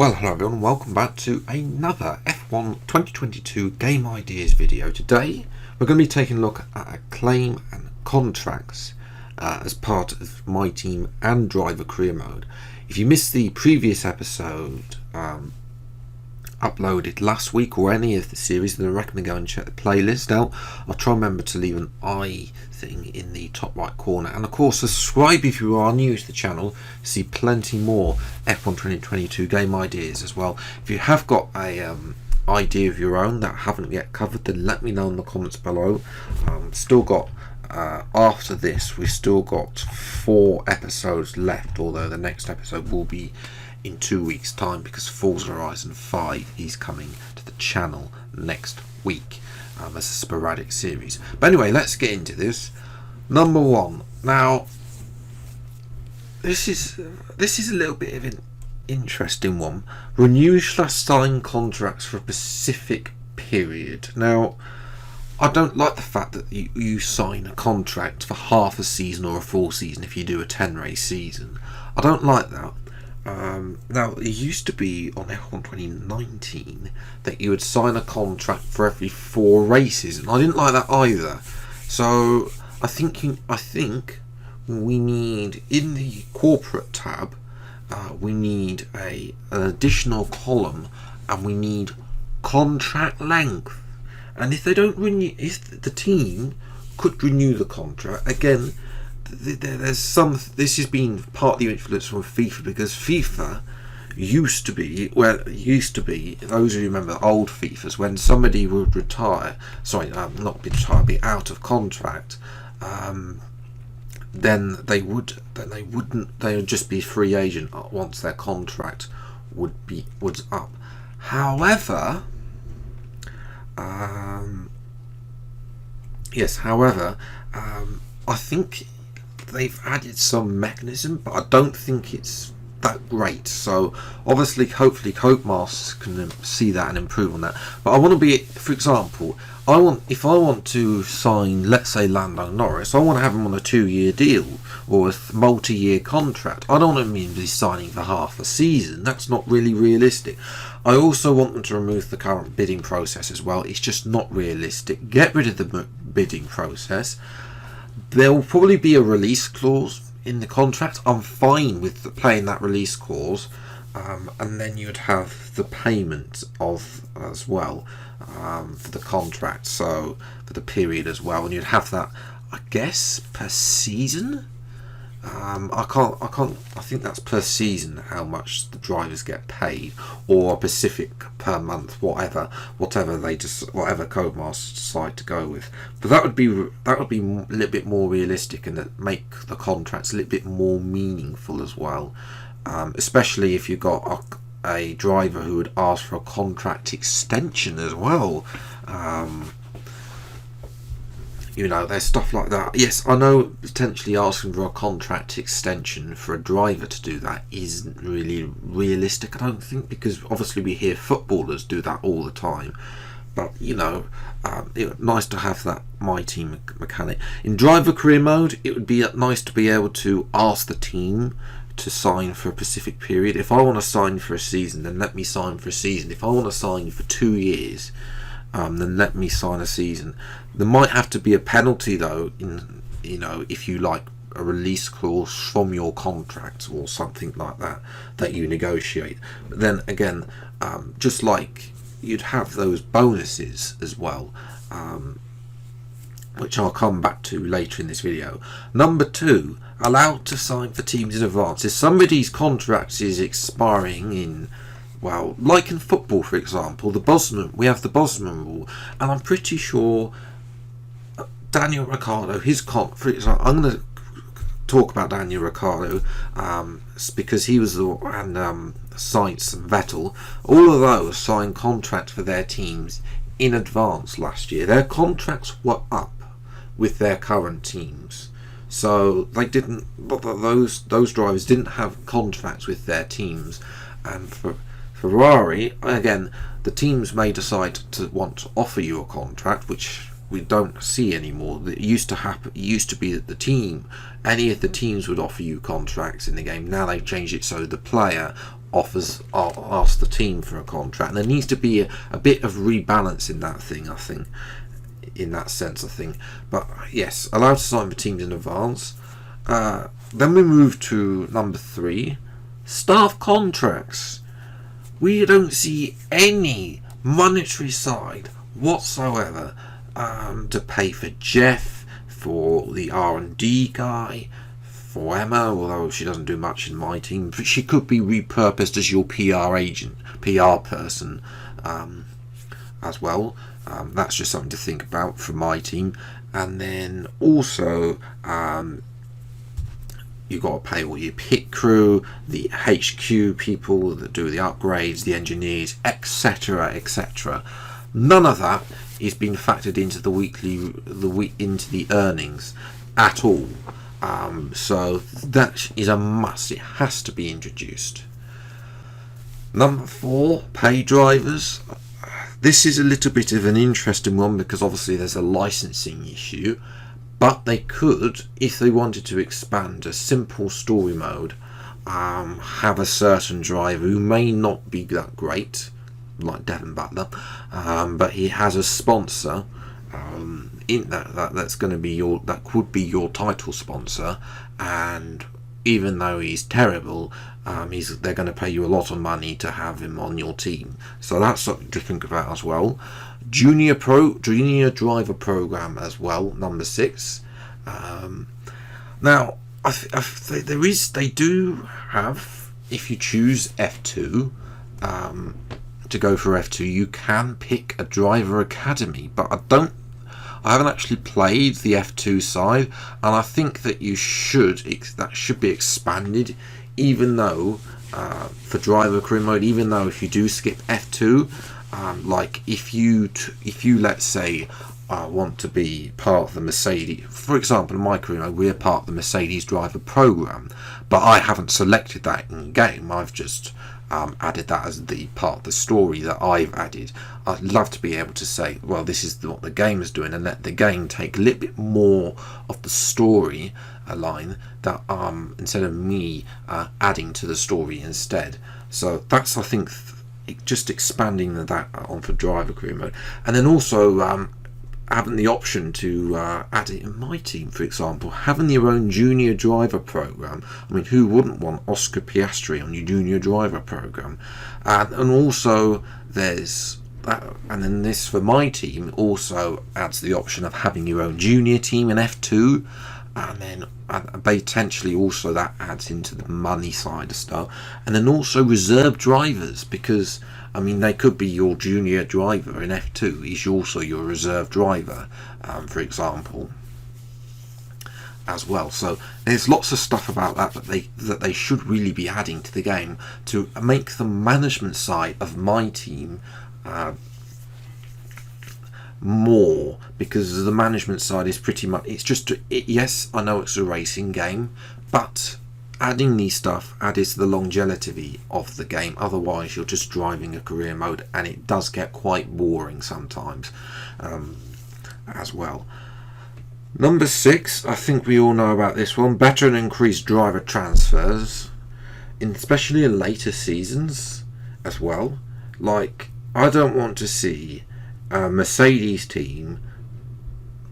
Well, hello everyone, and welcome back to another F1 2022 Game Ideas video. Today, we're going to be taking a look at Acclaim and contracts as part of My Team and Driver Career Mode. If you missed the previous episode uploaded last week or any of the series, then I recommend go and check the playlist out. I'll try and remember to leave an I thing in the top right corner, and of course subscribe if you are new to the channel to see plenty more F1 2022 game ideas as well. If you have got a idea of your own that I haven't yet covered, then let me know in the comments below. Still got after this we've still got 4 episodes left, although the next episode will be in 2 weeks time because Forza Horizon 5 is coming to the channel next week as a sporadic series. But anyway, let's get into this. Number 1. Now this is a little bit of an interesting one. Renew/sign contracts for a specific period. Now I don't like the fact that you sign a contract for half a season or a full season if you do a 10 race season. I don't like that. Now it used to be on F1 2019 that you would sign a contract for every 4 races, and I didn't like that either. So I think we need, in the corporate tab, we need an additional column, and we need contract length. And if they don't renew, if the team could renew the contract again, there's some. This has been partly influenced from FIFA, because FIFA used to be, those who remember old FIFAs, when somebody would retire, be out of contract, then they would just be free agent once their contract was up. However, I think they've added some mechanism, but I don't think it's that great. So obviously, hopefully Codemasters can see that and improve on that. But I want to be, for example, if I want to sign, let's say, Lando Norris, I want to have him on a 2-year deal or a multi-year contract. I don't want him to be signing for half a season. That's not really realistic. I also want them to remove the current bidding process as well. It's just not realistic. Get rid of the bidding process. There will probably be a release clause in the contract. I'm fine with playing that release clause, and then you'd have the payment of as well for the contract, so for the period as well, and you'd have that, I guess, per season. I think that's per season how much the drivers get paid, or Pacific per month, whatever Codemasters decide to go with. But that would be a little bit more realistic, and that make the contracts a little bit more meaningful as well. Especially if you got a driver who would ask for a contract extension as well. There's stuff like that. Yes, I know potentially asking for a contract extension for a driver to do that isn't really realistic, I don't think, because obviously we hear footballers do that all the time. But it's nice to have that My Team mechanic. In driver career mode, it would be nice to be able to ask the team to sign for a specific period. If I want to sign for a season, then let me sign for a season. If I want to sign for 2 years, then let me sign a season. There might have to be a penalty though, if you like a release clause from your contract or something like that you negotiate. But then again, just like you'd have those bonuses as well, which I'll come back to later in this video. Number 2, allowed to sign for teams in advance. If somebody's contract is expiring in, well, like in football, for example, we have the Bosman rule, and I'm pretty sure Daniel Ricciardo, for example, I'm going to talk about Daniel Ricciardo because he was and Sainz and Vettel, all of those signed contracts for their teams in advance last year. Their contracts were up with their current teams, so they didn't. Those drivers didn't have contracts with their teams, and for Ferrari, again, the teams may decide to want to offer you a contract, which we don't see anymore. It used to happen. It used to be that any of the teams would offer you contracts in the game. Now they've changed it so the player ask the team for a contract. And there needs to be a bit of rebalance in that thing, I think, in that sense, I think. But yes, allowed to sign for teams in advance. Then we move to number 3, staff contracts. We don't see any monetary side whatsoever to pay for Jeff, for the R&D guy, for Emma, although she doesn't do much in my team, but she could be repurposed as your PR agent, PR person as well. That's just something to think about for my team. And then also you've got to pay all your pit crew, the HQ people that do the upgrades, the engineers, etc., etc. None of that is being factored into into the earnings at all. So that is a must. It has to be introduced. Number 4, pay drivers. This is a little bit of an interesting one because obviously there's a licensing issue, but they could, if they wanted to expand a simple story mode, have a certain driver who may not be that great, like Devon Butler, but he has a sponsor in that's going to be that could be your title sponsor, and even though he's terrible, they're going to pay you a lot of money to have him on your team. So that's something to think about as well. Junior driver program as well, number 6. Now they do have, if you choose F2 to go for F2, you can pick a driver academy, but I haven't actually played the F2 side, and I think that that should be expanded, even though for driver career mode, even though if you do skip F2, like if you let's say want to be part of the Mercedes, for example, in my career mode, we're part of the Mercedes driver program, but I haven't selected that in game. I've just added that as the part of the story that I've added. I'd love to be able to say, well, this is what the game is doing, and let the game take a little bit more of the story line that instead of me adding to the story instead. So that's, I think, just expanding that on for driver career mode, and then also having the option to add it in my team, for example, having your own junior driver program. I mean, who wouldn't want Oscar Piastri on your junior driver program? And also there's that, and then this for my team also adds the option of having your own junior team in F2, and then potentially also that adds into the money side of stuff, and then also reserve drivers, because I mean, they could be your junior driver in F2. He's also your reserve driver, for example, as well. So there's lots of stuff about that they should really be adding to the game to make the management side of my team more, because the management side is pretty much, it's just, yes, I know it's a racing game, but adding these stuff added to the longevity of the game. Otherwise you're just driving a career mode, and it does get quite boring sometimes as well. Number 6, I think we all know about this one. Better and increased driver transfers, especially in later seasons as well. Like, I don't want to see a Mercedes team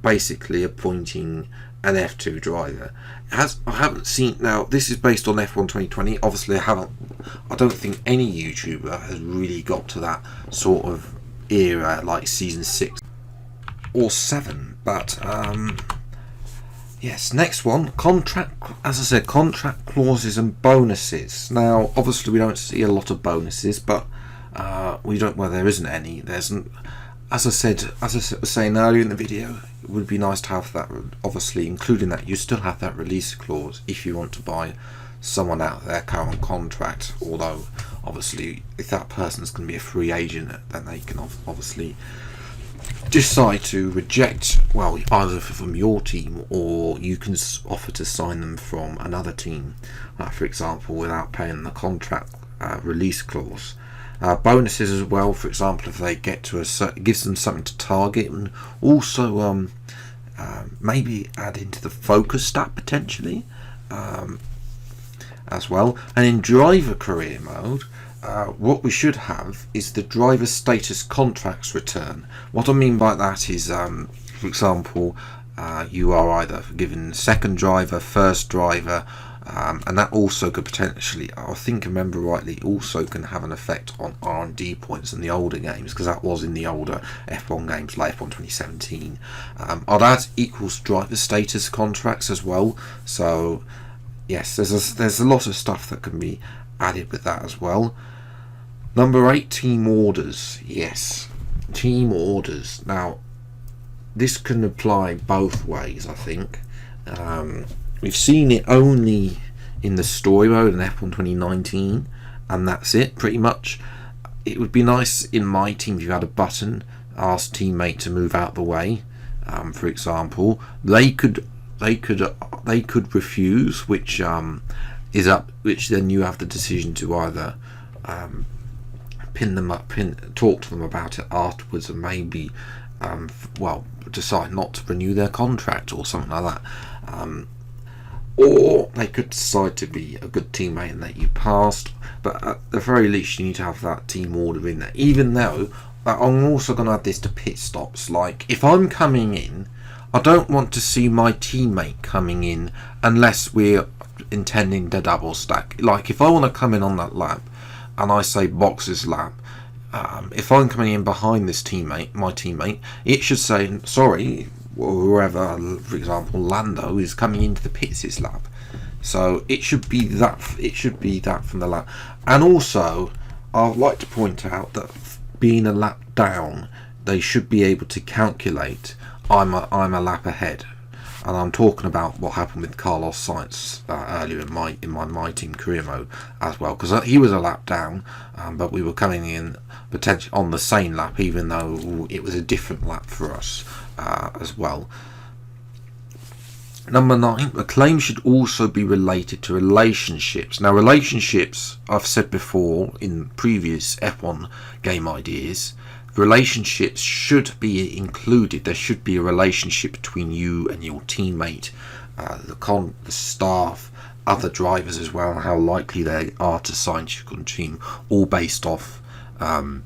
basically appointing an F2 driver. I haven't seen, now this is based on F1 2020, obviously I don't think any YouTuber has really got to that sort of era like season 6 or 7, but yes, next one, contract, as I said, contract clauses and bonuses. Now obviously we don't see a lot of bonuses, but there isn't any. As I was saying earlier in the video, it would be nice to have that, obviously, including that you still have that release clause if you want to buy someone out of their current contract, although obviously if that person's going to be a free agent, then they can obviously decide to reject, well, either from your team, or you can offer to sign them from another team, for example, without paying the contract release clause. Bonuses as well, for example, if they get to it gives them something to target, and also maybe add into the focus stat potentially, as well. And in driver career mode, what we should have is the driver status contracts return. What I mean by that is, for example, you are either given second driver, first driver, and that also could potentially, I think I remember rightly, also can have an effect on R&D points in the older games, because that was in the older F1 games like F1 2017. I'd add equals driver status contracts as well. So yes, there's a lot of stuff that can be added with that as well. Number 8, team orders. Yes, team orders. Now, this can apply both ways, I think. We've seen it only in the story mode in F1 2019, and that's it, pretty much. It would be nice in my team if you had a button, ask teammate to move out the way. For example, they could refuse, which is up, which then you have the decision to either pin them up, talk to them about it afterwards, and maybe decide not to renew their contract or something like that. Or they could decide to be a good teammate and let you pass. But at the very least, you need to have that team order in there. Even though I'm also going to add this to pit stops. Like, if I'm coming in, I don't want to see my teammate coming in unless we're intending to double stack. Like, if I want to come in on that lap and I say boxes lap, if I'm coming in behind this teammate, my teammate, it should say, sorry, whoever, for example, Lando is coming into the pits this lap. So it should be that. It should be that from the lap. And also, I'd like to point out that being a lap down, they should be able to calculate I'm a lap ahead. And I'm talking about what happened with Carlos Sainz earlier in my team career mode as well, because he was a lap down, but we were coming in potentially on the same lap, even though it was a different lap for us as well. Number 9, Acclaim should also be related to relationships. Now, relationships, I've said before in previous F1 game ideas, relationships should be included. There should be a relationship between you and your teammate, the staff, other drivers as well, and how likely they are to sign to your team, all based off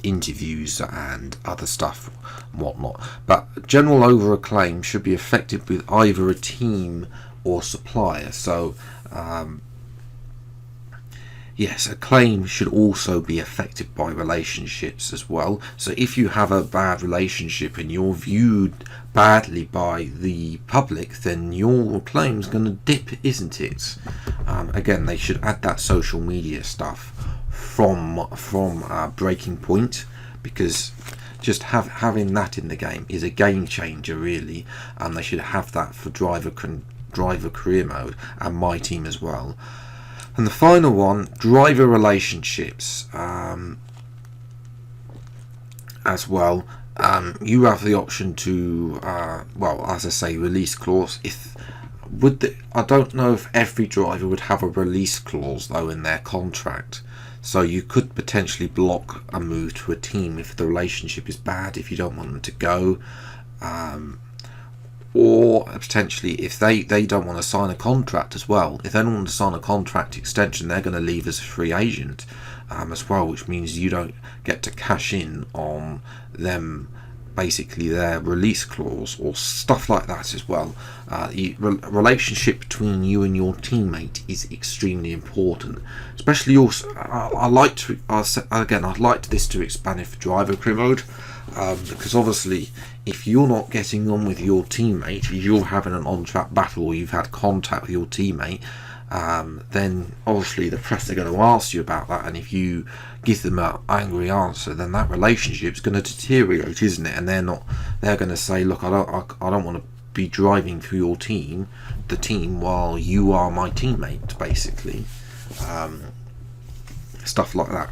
interviews and other stuff and whatnot. But general over Acclaim should be affected with either a team or supplier. So yes, Acclaim should also be affected by relationships as well. So if you have a bad relationship and you're viewed badly by the public, then your Acclaim's going to dip, isn't it? Again, they should add that social media stuff from Breaking Point, because just having that in the game is a game changer, really. And they should have that for driver career mode and my team as well. And the final one, driver relationships as well. You have the option to, as I say, release clause. I don't know if every driver would have a release clause though in their contract. So you could potentially block a move to a team if the relationship is bad, if you don't want them to go. Or potentially if they don't want to sign a contract as well. If they don't want to sign a contract extension, they're going to leave as a free agent as well, which means you don't get to cash in on them, basically their release clause or stuff like that as well. Relationship between you and your teammate is extremely important, especially also. I'd like this to expand it for driver career mode. Because obviously if you're not getting on with your teammate, if you're having an on-track battle or you've had contact with your teammate, then obviously the press are going to ask you about that, and if you give them an angry answer, then that relationship's going to deteriorate, isn't it? And they're going to say, look, I don't want to be driving for your team, while you are my teammate, basically. Stuff like that.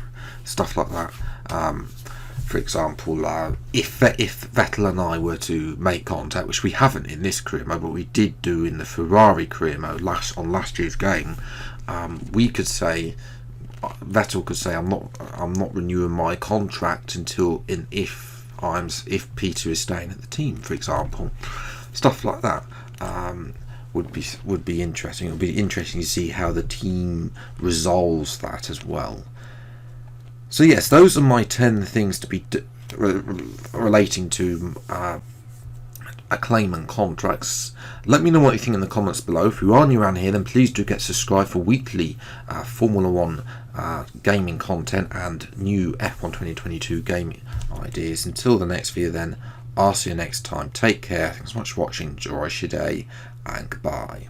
For example, if Vettel and I were to make contact, which we haven't in this career mode, but we did do in the Ferrari career mode on last year's game, we could say, Vettel could say, I'm not renewing my contract until if Peter is staying at the team, for example, stuff like that. would be interesting. It'll be interesting to see how the team resolves that as well. So yes, those are my 10 things to be relating to Acclaim and contracts. Let me know what you think in the comments below. If you are new around here, then please do get subscribed for weekly Formula 1 gaming content and new F1 2022 gaming ideas. Until the next video then, I'll see you next time. Take care. Thanks so much for watching. Enjoy your day, and goodbye.